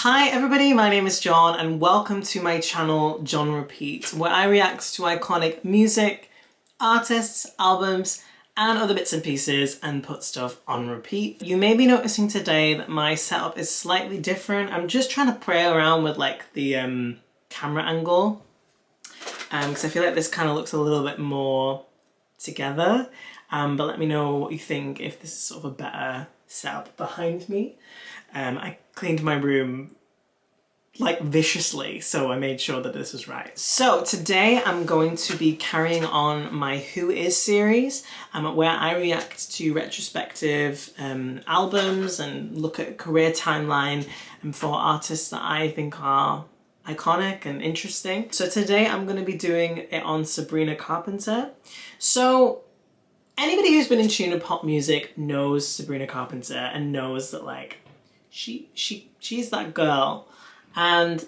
Hi everybody, my name is John and welcome to my channel John Repeat, where I react to iconic music, artists, albums and other bits and pieces and put stuff on repeat. You may be noticing today that my setup is slightly different. I'm just trying to play around with like the camera angle because I feel like this kind of looks a little bit more together, but let me know what you think if this is sort of a better setup behind me. I cleaned my room like viciously, so I made sure that this was right. So today I'm going to be carrying on my Who Is series, where I react to retrospective albums and look at a career timeline for artists that I think are iconic and interesting. So today I'm going to be doing it on Sabrina Carpenter. So anybody who's been in tune with pop music knows Sabrina Carpenter and knows that like she's that girl. And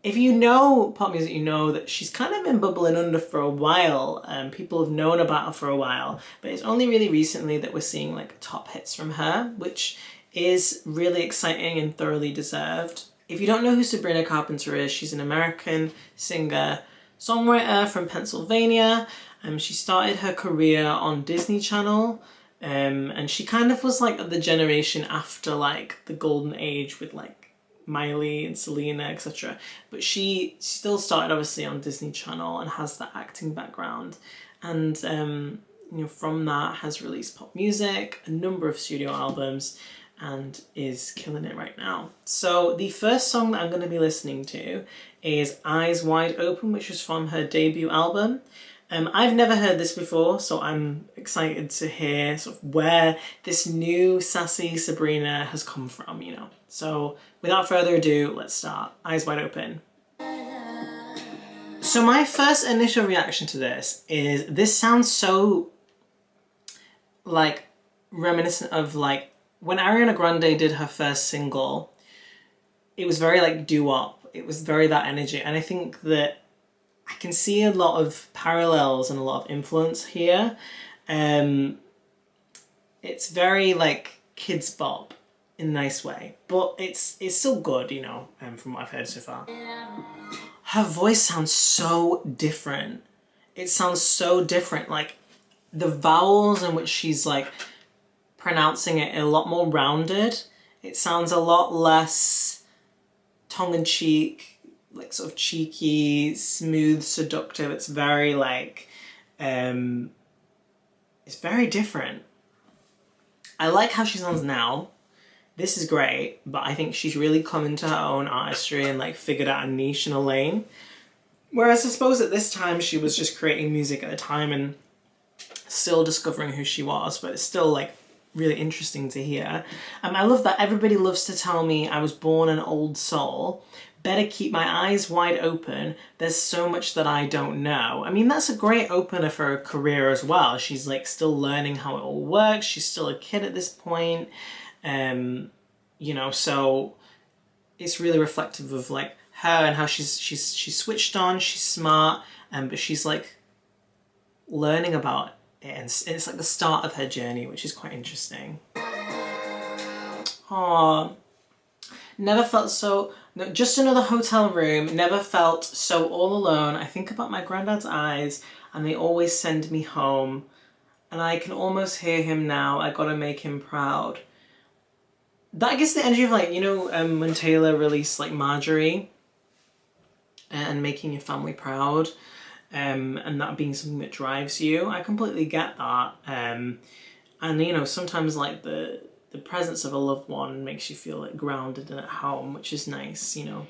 if you know pop music, you know that she's kind of been bubbling under for a while. People have known about her for a while, but it's only really recently that we're seeing like top hits from her, which is really exciting and thoroughly deserved. If you don't know who Sabrina Carpenter is, she's an American singer, songwriter from Pennsylvania. She started her career on Disney Channel. And she kind of was like the generation after like the golden age with like Miley and Selena, etc. But she still started obviously on Disney Channel and has that acting background. And you know, from that has released pop music, a number of studio albums, and is killing it right now. So the first song that I'm going to be listening to is Eyes Wide Open, which was from her debut album. I've never heard this before, so I'm excited to hear sort of where this new sassy Sabrina has come from, you know. So without further ado, let's start. Eyes Wide Open. So my first initial reaction to this sounds so like reminiscent of like when Ariana Grande did her first single. It was very like doo-wop. It was very that energy, and I think that I can see a lot of parallels and a lot of influence here. It's very like kids bop in a nice way, but it's still good, you know, from what I've heard so far. Her voice sounds so different. It sounds so different. Like the vowels in which she's like pronouncing it are a lot more rounded. It sounds a lot less tongue-in-cheek, like sort of cheeky, smooth, seductive. It's very like, it's very different. I like how she sounds now. This is great, but I think she's really come into her own artistry and like figured out a niche and a lane. Whereas I suppose at this time she was just creating music at the time and still discovering who she was, but it's still like really interesting to hear. I love that everybody loves to tell me I was born an old soul. Better keep my eyes wide open. There's so much that I don't know. I mean, that's a great opener for her career as well. She's like still learning how it all works. She's still a kid at this point. You know, so it's really reflective of like her and how she's switched on, she's smart, but she's like learning about it, and it's like the start of her journey, which is quite interesting. Aww. Never felt so... No, just another hotel room. Never felt so all alone. I think about my granddad's eyes and they always send me home. And I can almost hear him now. I gotta make him proud. That gets the energy of like, you know, when Taylor released like Marjorie and making your family proud, and that being something that drives you. I completely get that. And you know, sometimes like the presence of a loved one makes you feel like grounded and at home, which is nice, you know.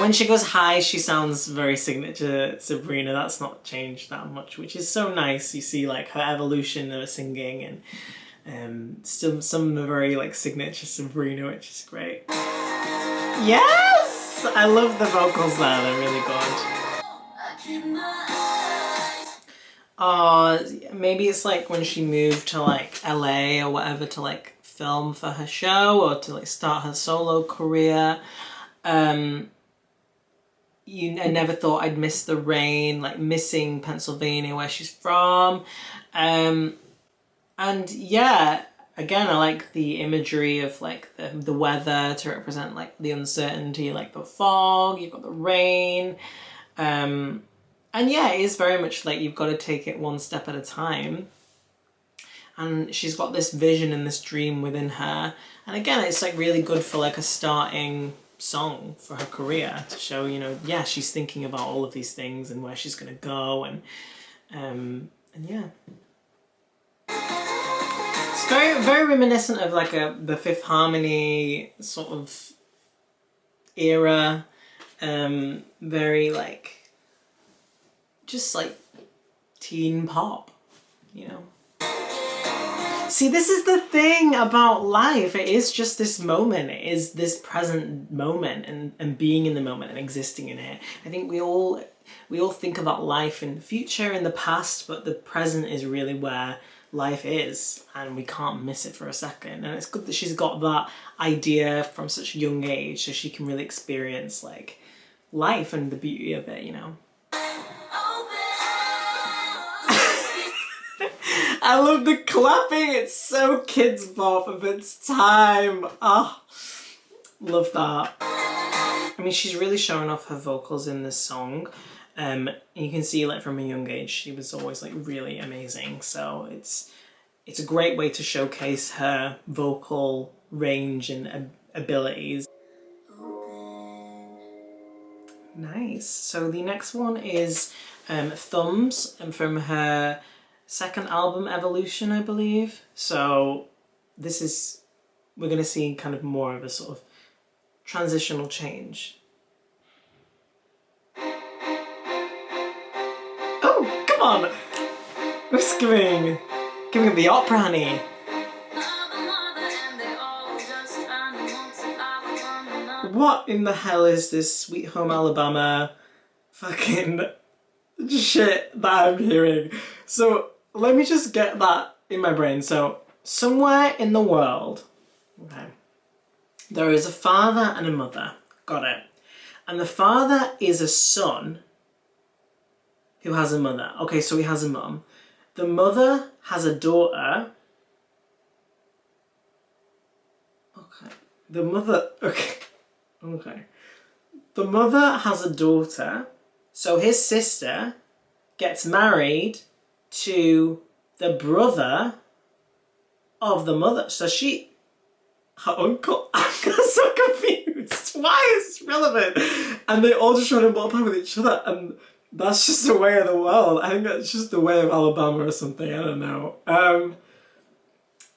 When she goes high, she sounds very signature Sabrina. That's not changed that much, which is so nice. You see like her evolution of singing and still some of the very like signature Sabrina, which is great. Yes! I love the vocals there, they're really good. Maybe it's like when she moved to like LA or whatever to like film for her show or to like start her solo career. I never thought I'd miss the rain, like missing Pennsylvania where she's from. And yeah, Again, I like the imagery of like the weather to represent like the uncertainty, like the fog, you've got the rain. And yeah, it is very much like you've got to take it one step at a time. And she's got this vision and this dream within her. And again, it's like really good for like a starting song for her career to show, you know, yeah, she's thinking about all of these things and where she's going to go. And yeah. It's very, very reminiscent of like the Fifth Harmony sort of era. Very like, just like teen pop, you know. See, this is the thing about life. It is just this moment. It is this present moment and being in the moment and existing in it. I think we all think about life in the future, in the past, but the present is really where life is, and we can't miss it for a second. And it's good that she's got that idea from such a young age, so she can really experience like life and the beauty of it, you know. I love the clapping. It's so kids bop of its time. Ah, love that. I mean, she's really showing off her vocals in this song. You can see like from a young age, she was always like really amazing. So it's a great way to showcase her vocal range and abilities. Nice. So the next one is Thumbs, and from her second album, Evolution, I believe. So this is, we're going to see kind of more of a sort of transitional change. Oh, come on! Who's giving it the opera, honey? What in the hell is this Sweet Home Alabama fucking shit that I'm hearing? So let me just get that in my brain. So somewhere in the world, okay, there is a father and a mother. Got it. And the father is a son who has a mother. Okay, so he has a mum. The mother has a daughter. Okay. The mother... Okay. Okay. The mother has a daughter. So his sister gets married to the brother of the mother. So her uncle, I'm so confused. Why is this relevant? And they all just try to multiply with each other, and that's just the way of the world. I think that's just the way of Alabama or something, I don't know.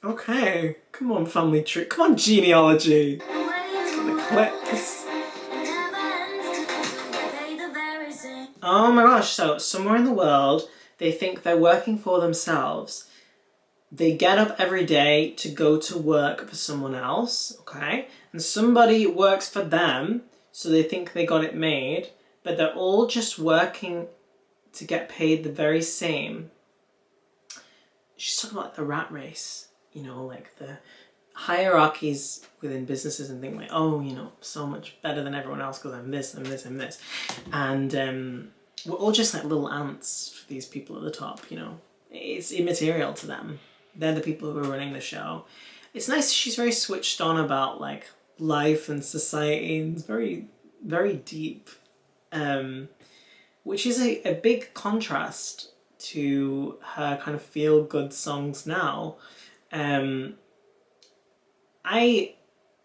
Okay, come on family tree, come on genealogy. The clicks. Oh my gosh, so somewhere in the world, they think they're working for themselves. They get up every day to go to work for someone else, okay? And somebody works for them, so they think they got it made, but they're all just working to get paid the very same. She's talking about the rat race, you know, like the hierarchies within businesses and things like, oh, you know, so much better than everyone else because I'm this, I'm this, I'm this. And we're all just like little ants for these people at the top, you know. It's immaterial to them. They're the people who are running the show. It's nice, she's very switched on about like life and society, and it's very, very deep. Which is a big contrast to her kind of feel-good songs now. I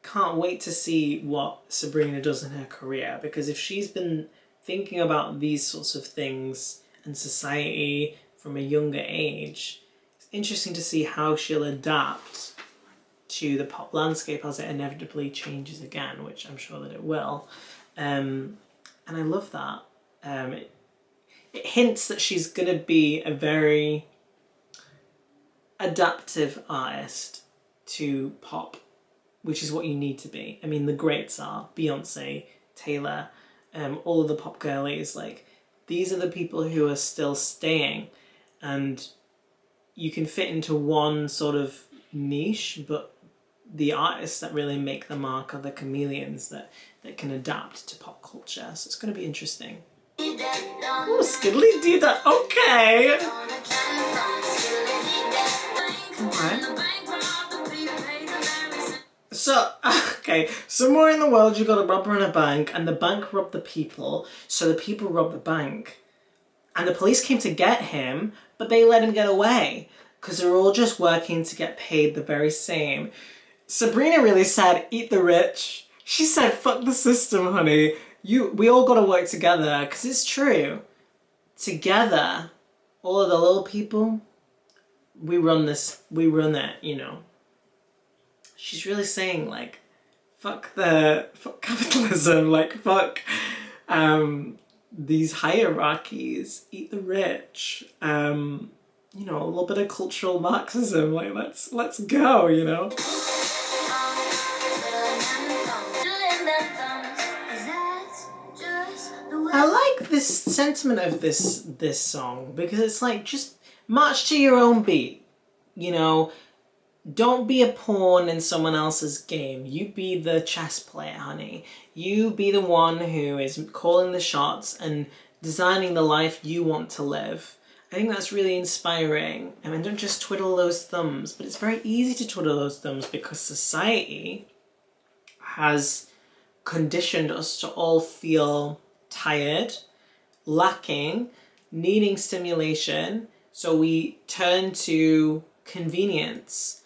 can't wait to see what Sabrina does in her career, because if she's been thinking about these sorts of things and society from a younger age, it's interesting to see how she'll adapt to the pop landscape as it inevitably changes again, which I'm sure that it will. And I love that. It hints that she's going to be a very adaptive artist to pop, which is what you need to be. I mean, the greats are Beyonce, Taylor, all of the pop girlies. Like, these are the people who are still staying, and you can fit into one sort of niche, but the artists that really make the mark are the chameleons that can adapt to pop culture. So it's going to be interesting. Oh, skiddly dee da. Okay. Alright. So, okay, somewhere in the world you got a robber in a bank, and the bank robbed the people, so the people robbed the bank. And the police came to get him, but they let him get away, because they're all just working to get paid the very same. Sabrina really said, eat the rich. She said, fuck the system, honey. We all gotta work together, because it's true. Together, all of the little people, we run it, you know. She's really saying, like, fuck capitalism, like, fuck these hierarchies, eat the rich, you know, a little bit of cultural Marxism, like, let's go, you know. I like this sentiment of this song, because it's like, just march to your own beat, you know. Don't be a pawn in someone else's game. You be the chess player, honey. You be the one who is calling the shots and designing the life you want to live. I think that's really inspiring. I mean, don't just twiddle those thumbs, but it's very easy to twiddle those thumbs because society has conditioned us to all feel tired, lacking, needing stimulation, so we turn to convenience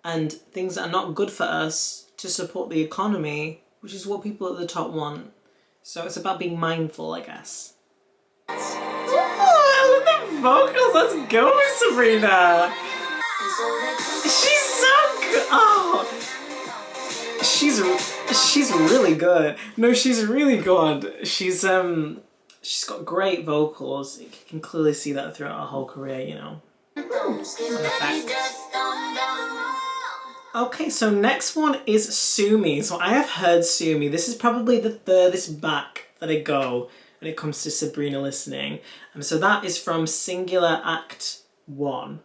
and things that are not good for us to support the economy, which is what people at the top want. So it's about being mindful, I guess. Oh, I love the vocals. Let's go, Sabrina. She's so good. Oh, she's really good. No, she's really good. She's got great vocals. You can clearly see that throughout her whole career, you know. Okay, so next one is Sue Me. So I have heard Sue Me. This is probably the furthest back that I go when it comes to Sabrina listening. So that is from Singular Act 1.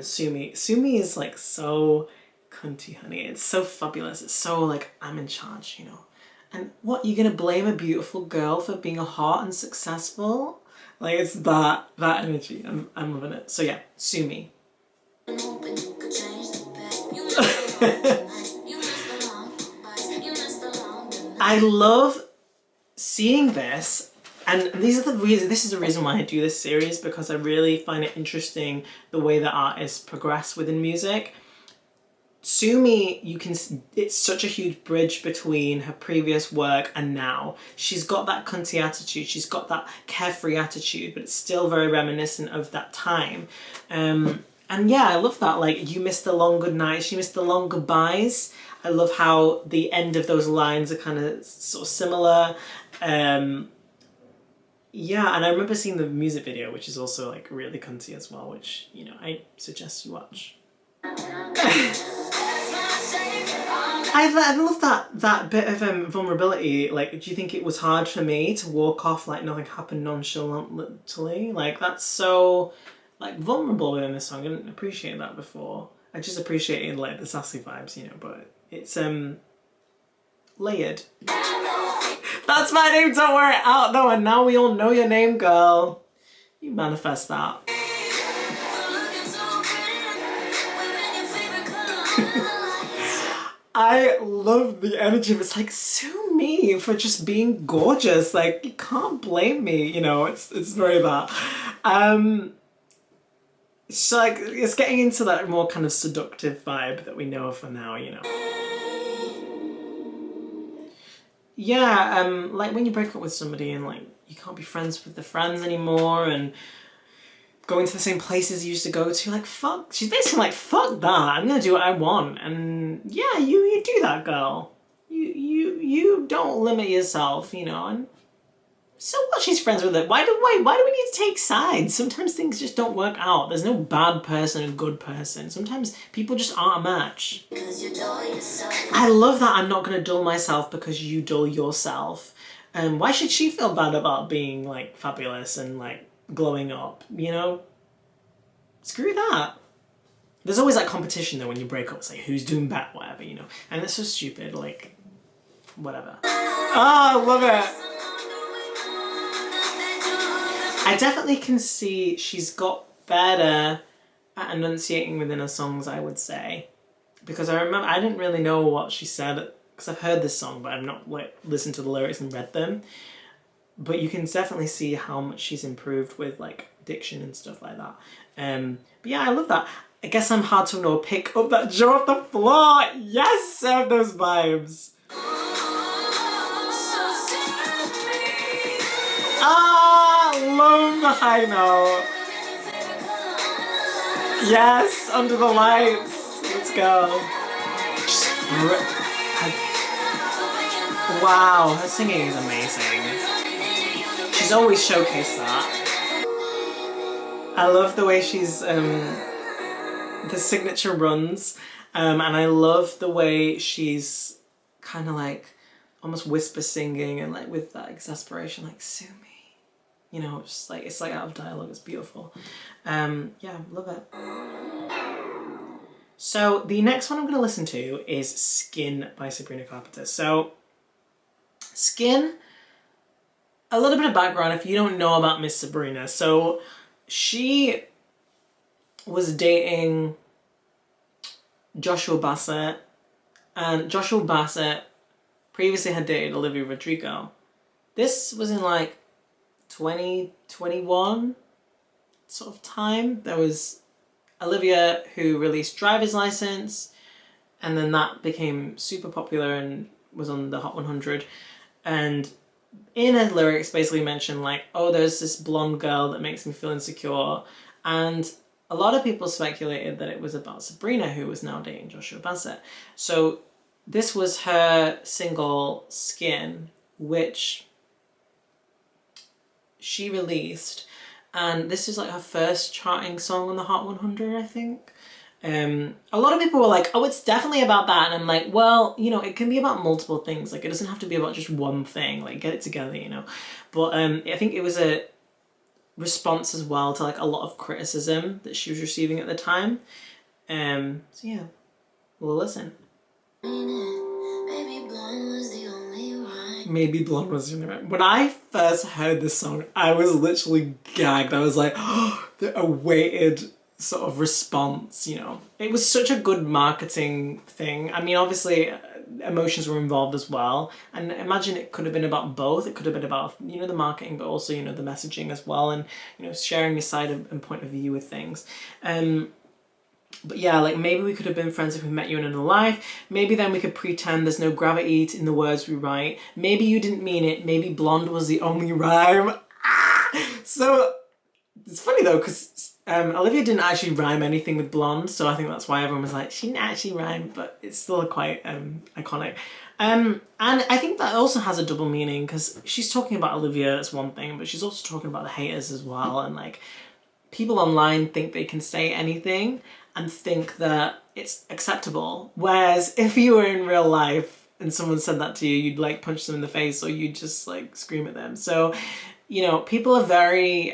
Sue Me. Sue Me is like so cunty, honey. It's so fabulous. It's so like, I'm in charge, you know. And what, you're gonna blame a beautiful girl for being hot and successful? Like, it's that energy. I'm loving it. So yeah, Sue Me. I love seeing this, and this is the reason why I do this series, because I really find it interesting the way that artists progress within music. Sue Me, it's such a huge bridge between her previous work and now. She's got that cunty attitude, she's got that carefree attitude, but it's still very reminiscent of that time. And yeah, I love that, like, you missed the long good nights, you missed the long goodbyes. I love how the end of those lines are kind of sort of similar. Yeah, and I remember seeing the music video, which is also like really cunty as well, which, you know, I suggest you watch. I love that bit of vulnerability. Like, do you think it was hard for me to walk off like nothing happened nonchalantly? Like, that's so like vulnerable within this song. I didn't appreciate that before. I just appreciated like the sassy vibes, you know, but it's layered. That's my name, don't wear it out though, and now we all know your name, girl. You manifest that. I love the energy. It's like, sue me for just being gorgeous. Like, you can't blame me, you know, it's very that. So like, it's getting into that more kind of seductive vibe that we know for now, you know. Yeah, like when you break up with somebody and like, you can't be friends with the friends anymore, and going to the same places you used to go to, like, fuck, she's basically like, fuck that, I'm gonna do what I want. And yeah, you do that, girl. You don't limit yourself, you know. And so what, she's friends with it. Why do we need to take sides? Sometimes things just don't work out. There's no bad person and good person. Sometimes people just aren't a match. I love that. I'm not gonna dull myself because you dull yourself. Why should she feel bad about being like fabulous and like glowing up, you know? Screw that. There's always that competition though when you break up, it's like who's doing better, whatever, you know? And that's so stupid, like, whatever. Oh, I love it. I definitely can see she's got better at enunciating within her songs, I would say. because I remember I didn't really know what she said, because I've heard this song but I've not like listened to the lyrics and read them. But you can definitely see how much she's improved with like diction and stuff like that. But yeah, I love that. I guess I'm hard to ignore. Pick up that jaw off the floor. Yes, serve those vibes. Ah, love the high note. Yes, under the lights. Let's go. Wow, her singing is amazing. She's always showcased that. I love the way she's the signature runs, and I love the way she's kind of like almost whisper singing and like with that exasperation, like sue me, you know, just like it's like out of dialogue. It's beautiful. Yeah, love it. So the next one I'm going to listen to is Skin by Sabrina Carpenter. So Skin, a little bit of background if you don't know about Miss Sabrina. So she was dating Joshua Bassett, and Joshua Bassett previously had dated Olivia Rodrigo. This was in like 2021 sort of time. There was Olivia who released Driver's License, and then that became super popular and was on the Hot 100. And in her lyrics basically mentioned like, oh, there's this blonde girl that makes me feel insecure. And a lot of people speculated that it was about Sabrina, who was now dating Joshua Bassett. So this was her single Skin, which she released. And this is like her first charting song on the Hot 100, I think. A lot of people were like, oh, it's definitely about that. And I'm like, well, you know, it can be about multiple things. Like, it doesn't have to be about just one thing. Like, get it together, you know. But I think it was a response as well to like a lot of criticism that she was receiving at the time. So yeah, we'll listen. Maybe blonde was the only rhyme. When I first heard this song, I was literally gagged. I was like, oh, the awaited sort of response, you know. It was such a good marketing thing. I mean, obviously emotions were involved as well, and imagine it could have been about both. It could have been about, you know, the marketing, but also, you know, the messaging as well, and, you know, sharing your side and point of view with things. But yeah, like maybe we could have been friends if we met you in another life. Maybe then we could pretend there's no gravity in the words we write. Maybe you didn't mean it. Maybe blonde was the only rhyme. So it's funny though, because Olivia didn't actually rhyme anything with blonde, so I think that's why everyone was like, she didn't actually rhyme, but it's still quite iconic. And I think that also has a double meaning, because she's talking about Olivia as one thing, but she's also talking about the haters as well, and like people online think they can say anything and think that it's acceptable, whereas if you were in real life and someone said that to you, you'd like punch them in the face or you'd just like scream at them. So, you know, people are very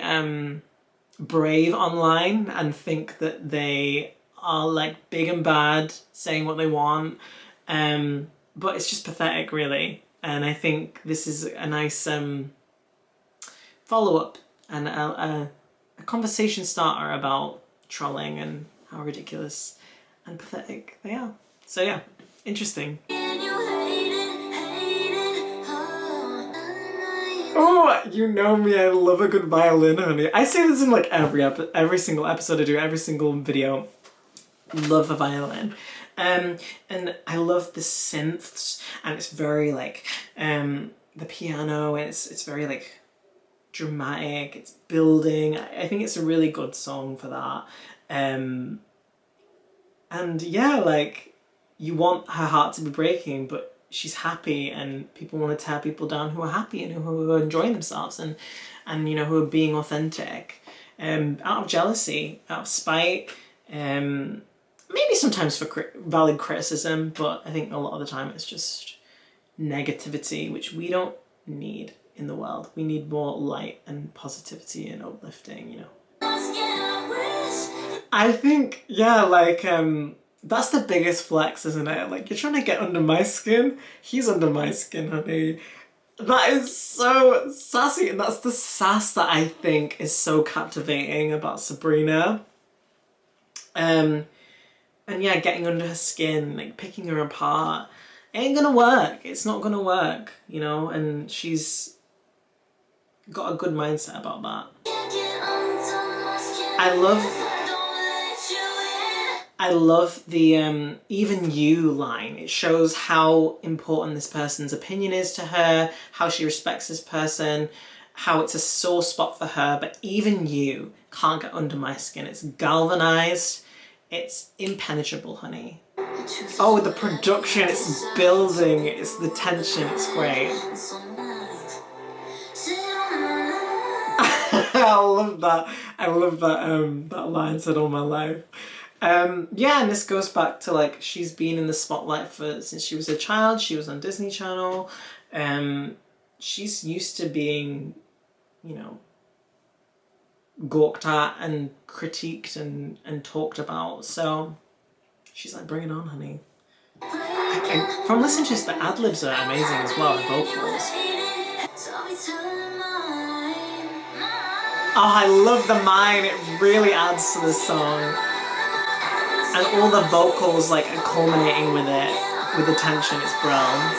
brave online and think that they are like big and bad, saying what they want, but it's just pathetic, really. And I think this is a nice follow-up and a conversation starter about trolling and how ridiculous and pathetic they are. So yeah, interesting. Oh, you know me, I love a good violin, honey. I say this in like every single episode I do, every single video. Love a violin. And I love the synths, and it's very like the piano, and it's very like dramatic, it's building. I think it's a really good song for that. And yeah, like, you want her heart to be breaking, but she's happy, and people want to tear people down who are happy and who are enjoying themselves and you know, who are being authentic, out of jealousy, out of spite, maybe sometimes for valid criticism, but I think a lot of the time it's just negativity, which we don't need in the world. We need more light and positivity and uplifting, you know. I think, yeah, like, that's the biggest flex, isn't it? Like, you're trying to get under my skin. He's under my skin, honey. That is so sassy, and that's the sass that I think is so captivating about Sabrina. and yeah, getting under her skin, like picking her apart. It ain't gonna work. It's not gonna work, you know, and she's got a good mindset about that. I love the even you line. It shows how important this person's opinion is to her, how she respects this person, how it's a sore spot for her, but even you can't get under my skin. It's galvanized. It's impenetrable, honey. Oh, the production, it's building, it's the tension, it's great. I love that. I love that line, said all my life. Yeah, and this goes back to like she's been in the spotlight since she was a child. She was on Disney Channel. She's used to being, you know, gawked at and critiqued and talked about. So she's like, bring it on, honey. And from listening to this, the ad-libs are amazing as well, the vocals. Oh, I love the mine. It really adds to the song. And all the vocals like are culminating with it, with the tension. It's brilliant.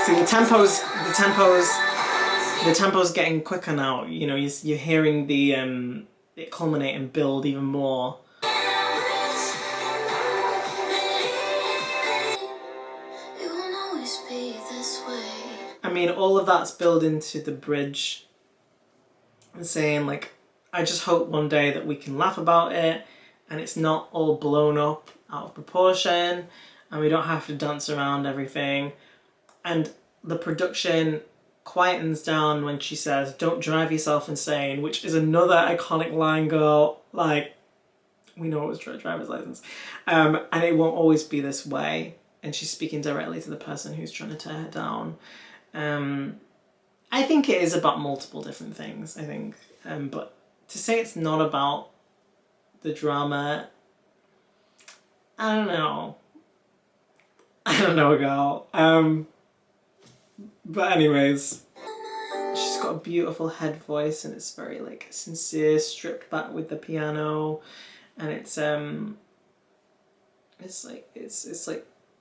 See, the tempo's getting quicker now. You know, you're hearing the it culminate and build even more. I mean, all of that's built into the bridge and saying like, I just hope one day that we can laugh about it and it's not all blown up out of proportion and we don't have to dance around everything. And the production quietens down when she says, don't drive yourself insane, which is another iconic line, girl. Like, we know it was driver's license. And it won't always be this way. And she's speaking directly to the person who's trying to tear her down. I think it is about multiple different things, I think. But to say it's not about the drama, I don't know. I don't know, girl. But anyways, she's got a beautiful head voice and it's very like sincere, stripped back with the piano, and it's like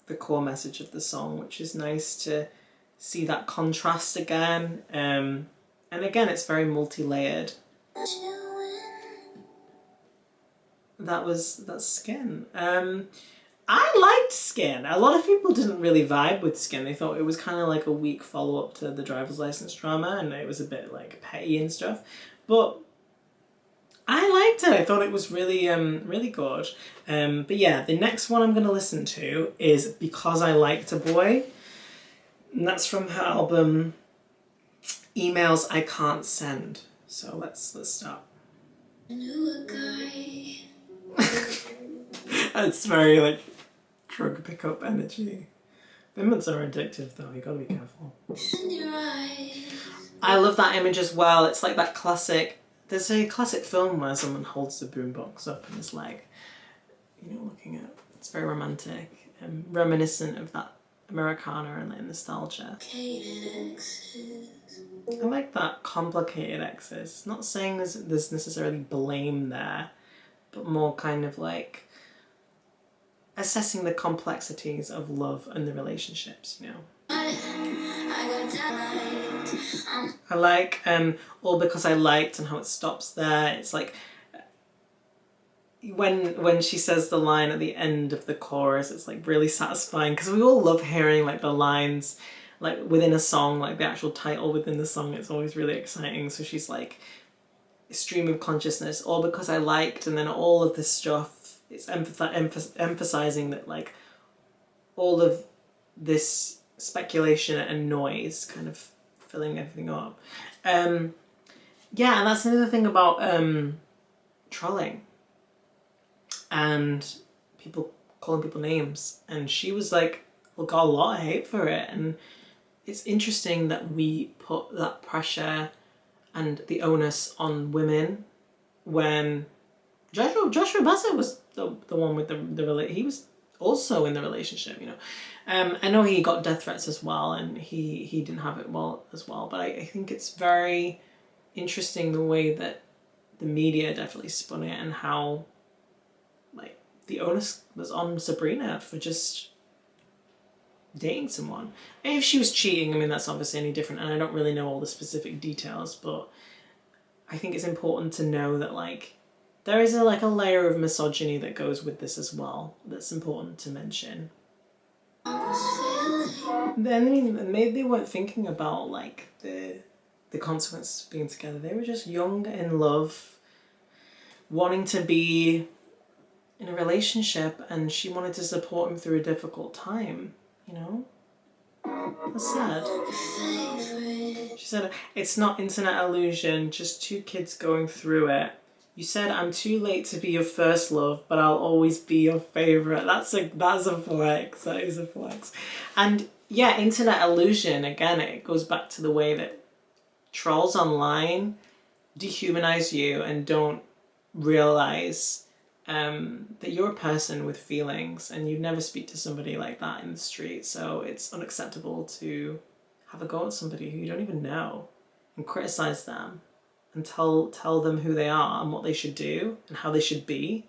the core message of the song, which is nice to see that contrast again. And again, it's very multi-layered. That's Skin. I liked Skin. A lot of people didn't really vibe with Skin. They thought it was kind of like a weak follow-up to the driver's license drama and it was a bit like petty and stuff. But I liked it. I thought it was really, really good. But yeah, the next one I'm going to listen to is Because I Liked a Boy. And that's from her album Emails I Can't Send. So let's start. I knew a guy. It's very like drug pickup energy. Vimments are addictive though, you gotta be careful. I love that image as well. It's like that classic, there's a classic film where someone holds the boombox up and is like, you know, looking at, it's very romantic and reminiscent of that Americana and like nostalgia. I like that, complicated exes. Not saying there's necessarily blame there, but more kind of like assessing the complexities of love and the relationships, you know. I like All Because I Liked and how it stops there. It's like when she says the line at the end of the chorus, it's like really satisfying because we all love hearing like the lines like within a song, like the actual title within the song. It's always really exciting. So she's like, stream of consciousness, All Because I Liked, and then all of this stuff. It's emphasizing that like all of this speculation and noise kind of filling everything up. Yeah, and that's another thing about trolling and people calling people names. And she was like, well, got a lot of hate for it. And it's interesting that we put that pressure and the onus on women when Joshua Bassett was the one with the he was also in the relationship, you know. I know he got death threats as well, and he didn't have it well as well. But I think it's very interesting the way that the media definitely spun it and how the onus was on Sabrina for just dating someone. And if she was cheating, I mean, that's obviously any different, and I don't really know all the specific details, but I think it's important to know that, like, there is a layer of misogyny that goes with this as well that's important to mention. Then, I mean, maybe they weren't thinking about, like, the consequences of being together. They were just young, in love, wanting to be in a relationship, and she wanted to support him through a difficult time, you know? That's sad. She said, it's not internet illusion, just two kids going through it. You said I'm too late to be your first love, but I'll always be your favourite. That's a flex. That is a flex. And yeah, internet illusion, again, it goes back to the way that trolls online dehumanize you and don't realize that you're a person with feelings, and you'd never speak to somebody like that in the street. So it's unacceptable to have a go at somebody who you don't even know and criticize them and tell them who they are and what they should do and how they should be.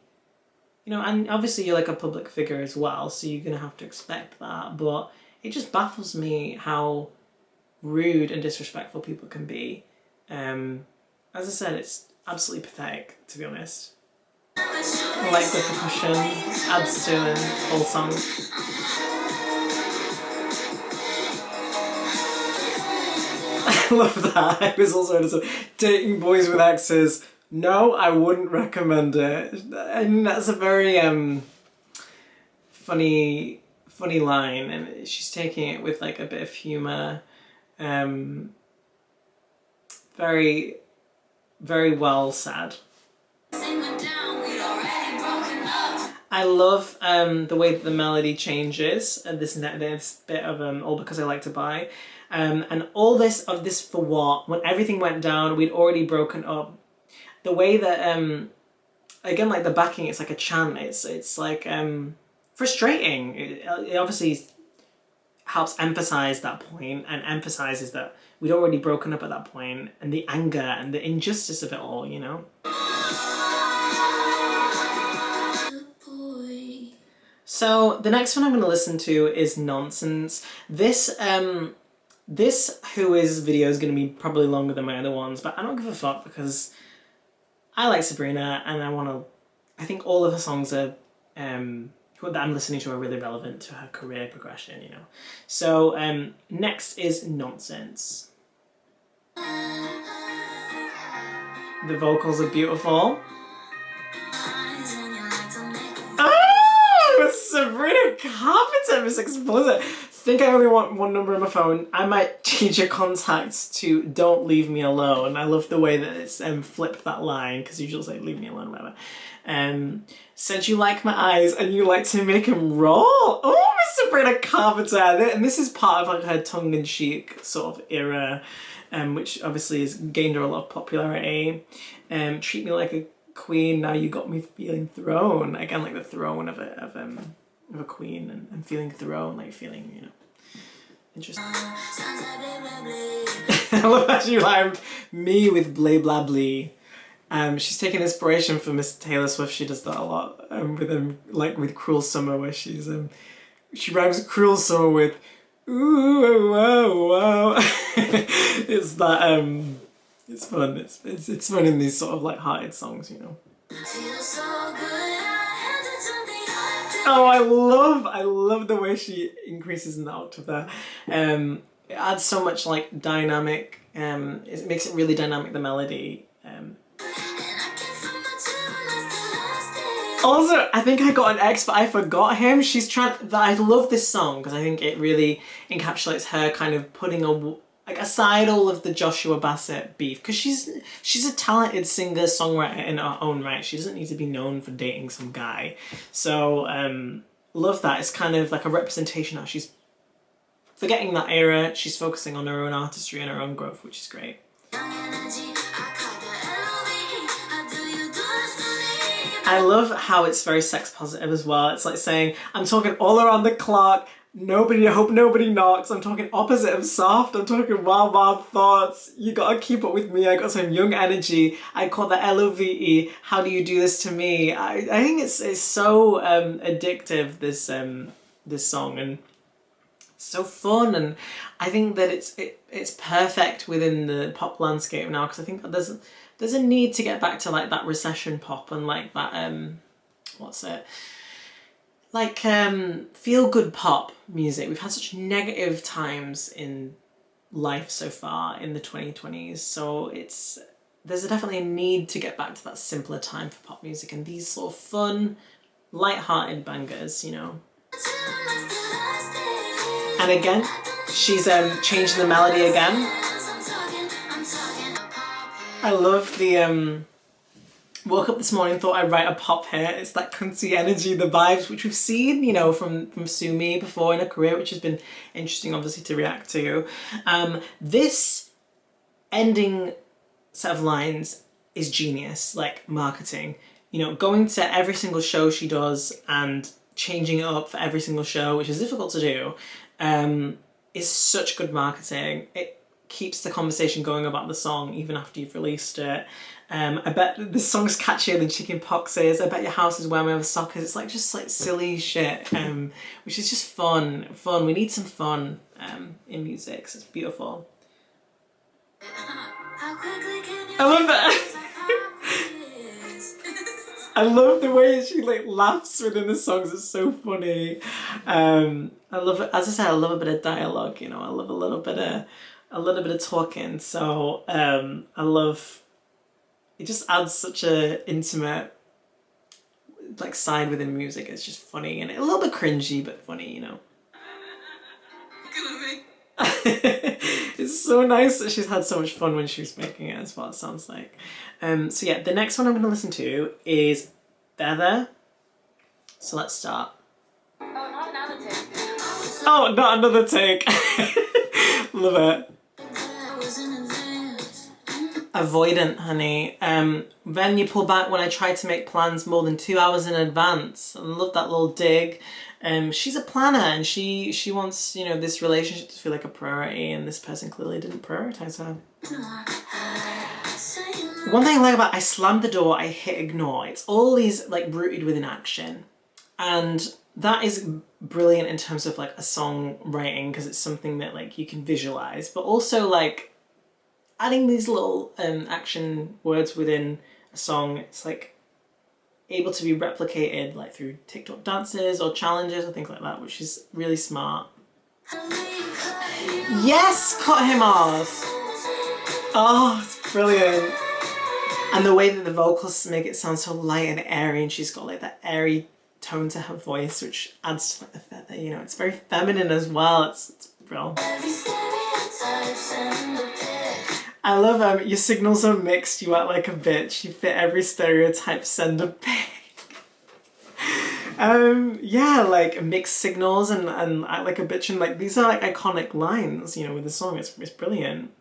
You know, and obviously you're like a public figure as well, so you're gonna have to expect that, but it just baffles me how rude and disrespectful people can be. As I said, it's absolutely pathetic, to be honest. I like the percussion, adds to the whole song. I love that. I was also into dating boys with exes. No, I wouldn't recommend it. And that's a very funny line, and she's taking it with like a bit of humour. Very, very well said. I love the way that the melody changes, and this bit of All Because I Like to Buy. And all this for what? When everything went down, we'd already broken up. The way that, again, like the backing, it's like a chant. It's like frustrating. It obviously helps emphasize that point and emphasizes that we'd already broken up at that point, and the anger and the injustice of it all, you know? So the next one I'm going to listen to is Nonsense. This Who Is video is going to be probably longer than my other ones, but I don't give a fuck because I like Sabrina, and I think all of her songs are that I'm listening to are really relevant to her career progression, you know. So next is Nonsense. The vocals are beautiful. Sabrina Carpenter, Miss Explicit. Think I only want one number on my phone. I might change your contacts to Don't Leave Me Alone. I love the way that it's flipped that line, because usually say leave me alone, whatever. Said you like my eyes and you like to make him roll. Oh, Miss Sabrina Carpenter. And this is part of like her tongue-in-cheek sort of era, which obviously has gained her a lot of popularity. Treat me like a queen, now you got me feeling thrown. Again, like the throne of a queen, and feeling thrown, like feeling, you know, interesting. I love how she rhymed me with blah blah blee. She's taking inspiration from Miss Taylor Swift. She does that a lot with Cruel Summer, where she rhymes Cruel Summer with ooh wow wow. It's that it's fun. It's fun in these sort of like hearted songs, you know. Oh, I love the way she increases in the octave there. It adds so much like dynamic. It makes it really dynamic, the melody. Also, I think I got an X, but I forgot him. I love this song because I think it really encapsulates her kind of putting aside all of the Joshua Bassett beef, because she's a talented singer-songwriter in her own right. She doesn't need to be known for dating some guy. So love that. It's kind of like a representation of she's forgetting that era. She's focusing on her own artistry and her own growth, which is great. I love how it's very sex positive as well. It's like saying, I'm talking all around the clock, I hope nobody knocks. I'm talking opposite of soft. I'm talking wild, wild thoughts. You gotta keep up with me. I got some young energy. I call that LOVE. How do you do this to me? I think it's so addictive, this song, and so fun, and I think that it's perfect within the pop landscape now, because I think there's a need to get back to like that recession pop and like that what's it, like feel good pop music. We've had such negative times in life so far in the 2020s, so there's definitely a need to get back to that simpler time for pop music and these sort of fun, light-hearted bangers, you know. And again, she's changing the melody again. I love the woke up this morning, thought I'd write a pop hit. It's that cunty energy, the vibes, which we've seen, you know, from Sumi before in her career, which has been interesting, obviously, to react to. This ending set of lines is genius, like marketing. You know, going to every single show she does and changing it up for every single show, which is difficult to do, is such good marketing. It keeps the conversation going about the song even after you've released it. I bet this song's catchier than chicken pox is. I bet your house is where my other sock is. It's like just like silly shit, which is just fun. We need some fun in music, so it's beautiful. I love that. I love the way she like laughs within the songs. It's so funny. I love it. As I said, I love a bit of dialogue. You know, I love a little bit of talking. So I love. It just adds such a intimate like side within music. It's just funny and a little bit cringy, but funny. You know. It's so nice that she's had so much fun when she was making it as well, it sounds like. So yeah, the next one I'm going to listen to is Better. So let's start. Oh, not another take. Oh, not another take. Love it. Avoidant, honey. Then you pull back when I try to make plans more than 2 hours in advance. I love that little dig. She's a planner and she wants, you know, this relationship to feel like a priority, and this person clearly didn't prioritize her. One thing I like about I slammed the door, I hit ignore. It's all these like rooted within action, and that is brilliant in terms of like a song writing, because it's something that like you can visualize, but also like adding these little action words within a song. It's like able to be replicated like through TikTok dances or challenges or things like that, which is really smart. Yes, cut him off. Oh, it's brilliant. And the way that the vocals make it sound so light and airy, and she's got like that airy tone to her voice, which adds to like the feather, you know, it's very feminine as well. It's brilliant. I love your signals are mixed, you act like a bitch, you fit every stereotype, send a pic. Yeah, like mixed signals and act like a bitch, and like these are like iconic lines, you know, with the song. It's brilliant.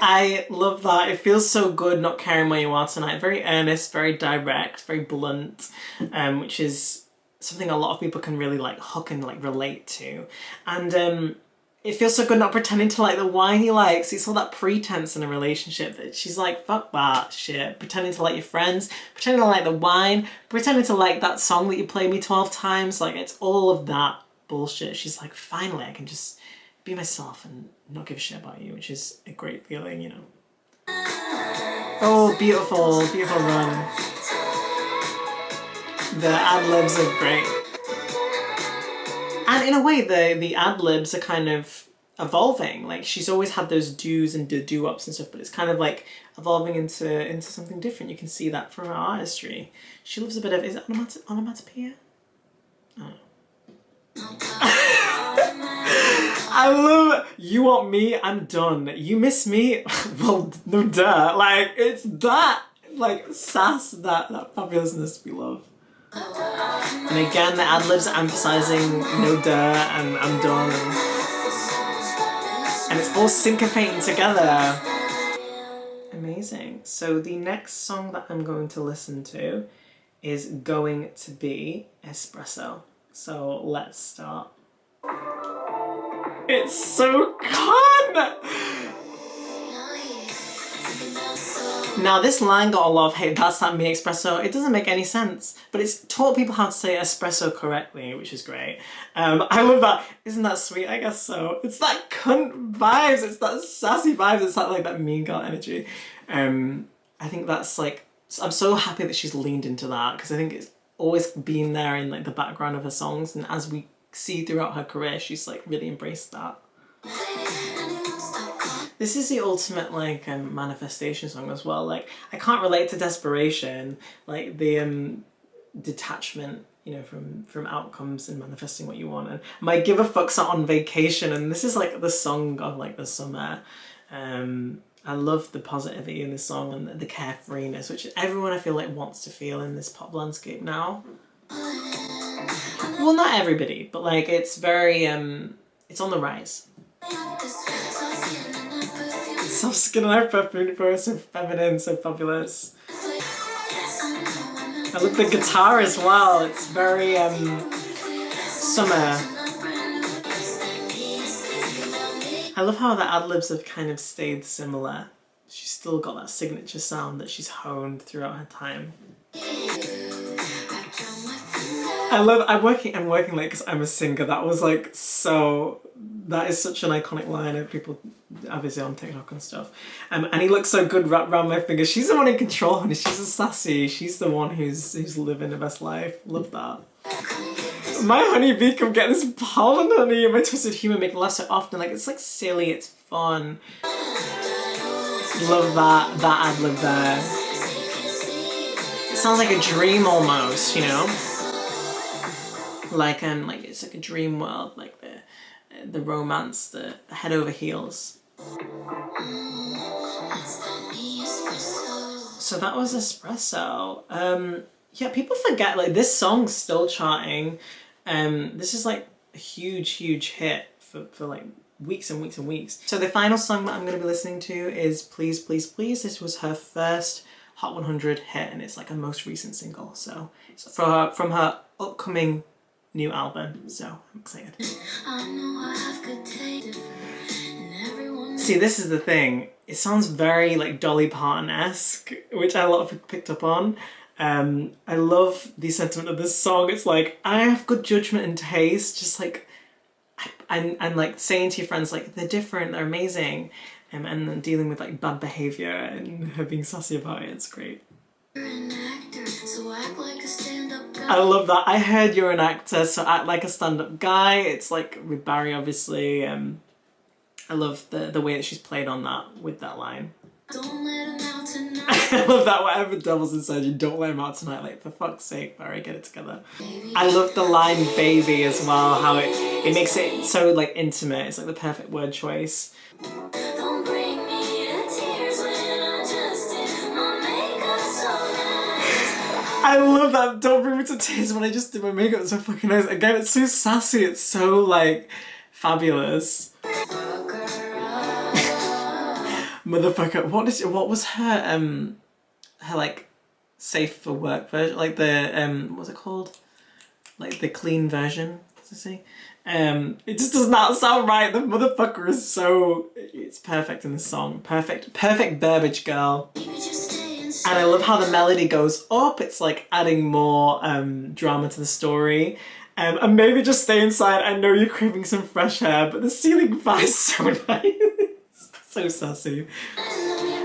I love that. It feels so good not caring where you are tonight. Very earnest, very direct, very blunt, which is something a lot of people can really like hook and like relate to. And it feels so good not pretending to like the wine he likes. It's all that pretense in a relationship that she's like, fuck that shit. Pretending to like your friends, pretending to like the wine, pretending to like that song that you played me 12 times. Like, it's all of that bullshit. She's like, finally, I can just be myself and not give a shit about you, which is a great feeling, you know. Oh, beautiful, beautiful run. The ad-libs are great. And in a way, the ad-libs are kind of evolving. Like, she's always had those do's and do-ups and stuff, but it's kind of like evolving into something different. You can see that from her artistry. She loves a bit of, is it onomatopoeia? Oh. I love, you want me, I'm done. You miss me? Well, no duh. Like, it's that, like, sass, that fabulousness we love. And again, the ad-libs are emphasizing no duh and I'm done. And it's all syncopating together. Amazing. So the next song that I'm going to listen to is going to be Espresso. So let's start. It's so good! Now this line got a lot of hate, that's that me espresso. It doesn't make any sense, but it's taught people how to say espresso correctly, which is great. I love that. Isn't that sweet? I guess so. It's that cunt vibes, it's that sassy vibes, it's that like that mean girl energy. I think that's like, I'm so happy that she's leaned into that, because I think it's always been there in like the background of her songs, and as we see throughout her career, she's like really embraced that. This is the ultimate like manifestation song as well. Like I can't relate to desperation, like the detachment, you know, from outcomes and manifesting what you want. And my give a fucks are on vacation, and this is like the song of like the summer. I love the positivity in this song and the carefreeness, which everyone I feel like wants to feel in this pop landscape now. Well, not everybody, but like it's very it's on the rise. Soft skin and eye perfume for so feminine, so fabulous. I love the guitar as well. It's very summer. I love how the ad-libs have kind of stayed similar. She's still got that signature sound that she's honed throughout her time. I'm working late because I'm a singer. That was like so, that is such an iconic line of people obviously on TikTok and stuff. And he looks so good wrapped around my finger. She's the one in control, honey. She's a sassy. She's the one who's living the best life. Love that. My honeybee, come get this pollen, honey. My twisted humour make me laugh so often. Like it's like silly, it's fun. Love that ad-lib there. It sounds like a dream almost, you know? Like it's like a dream world, like the romance, the head over heels. So that was Espresso. Yeah, people forget like this song's still charting. This is like a huge hit for like weeks and weeks and weeks. So the final song that I'm going to be listening to is Please Please Please. This was her first Hot 100 hit, and it's like her most recent single. So it's from her upcoming new album, so I'm excited. See, this is the thing. It sounds very like Dolly Parton-esque, which a lot of people picked up on. I love the sentiment of this song. It's like, I have good judgment and taste, just like, and like saying to your friends like, they're different, they're amazing, and then dealing with like bad behaviour and her being sassy about it. It's great. I love that. I heard you're an actor, so act like a stand-up guy. It's like with Barry, obviously. I love the way that she's played on that with that line. Don't let him out tonight. I love that. Whatever devil's inside you, don't let him out tonight. Like, for fuck's sake, Barry, get it together. I love the line "baby" as well. How it makes it so like intimate. It's like the perfect word choice. Don't bring me to tears when I just did my makeup so nice. I love that. Don't bring me to tears when I just did my makeup so fucking nice. Again, it's so sassy. It's so like fabulous. Motherfucker. What was her like safe for work version? Like the what's it called? Like the clean version, does it say? It just does not sound right. The motherfucker is so, it's perfect in this song. Perfect Burbage girl. And I love how the melody goes up. It's like adding more drama to the story. And maybe just stay inside. I know you're craving some fresh air, but the ceiling fan is so nice. So sassy.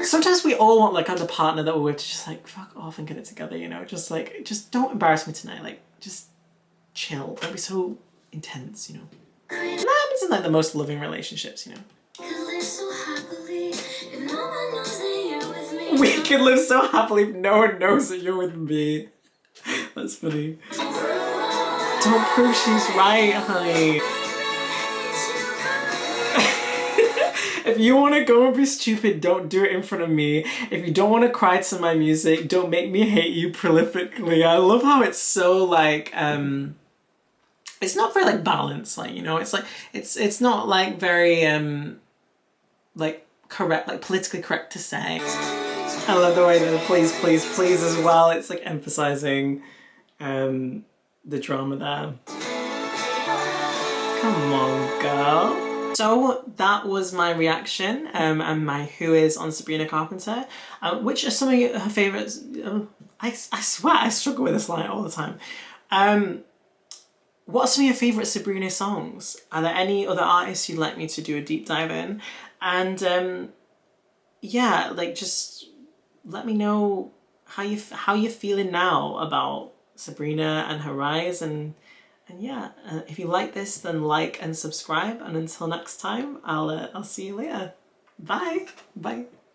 Sometimes we all want like kind of partner that we're with to just like fuck off and get it together, you know? Just like, just don't embarrass me tonight. Like, just chill. Don't be so intense, you know? And that happens in like the most loving relationships, you know? We can live so happily if no one knows that you're with me. That's funny. Don't prove she's right, honey. If you want to go and be stupid, don't do it in front of me. If you don't want to cry to my music, don't make me hate you prolifically. I love how it's so like, it's not very like balanced, like, you know, it's like, it's not like very, like correct, like politically correct to say. I love the way that the please, please, please as well. It's like emphasizing, the drama there. Come on, girl. So that was my reaction and my who is on Sabrina Carpenter. Which are some of her favourites? I swear I struggle with this line all the time. What are some of your favourite Sabrina songs? Are there any other artists you'd like me to do a deep dive in? And yeah, like just let me know how you're feeling now about Sabrina and her rise, and yeah, if you like this, then like and subscribe, and until next time, I'll see you later. Bye.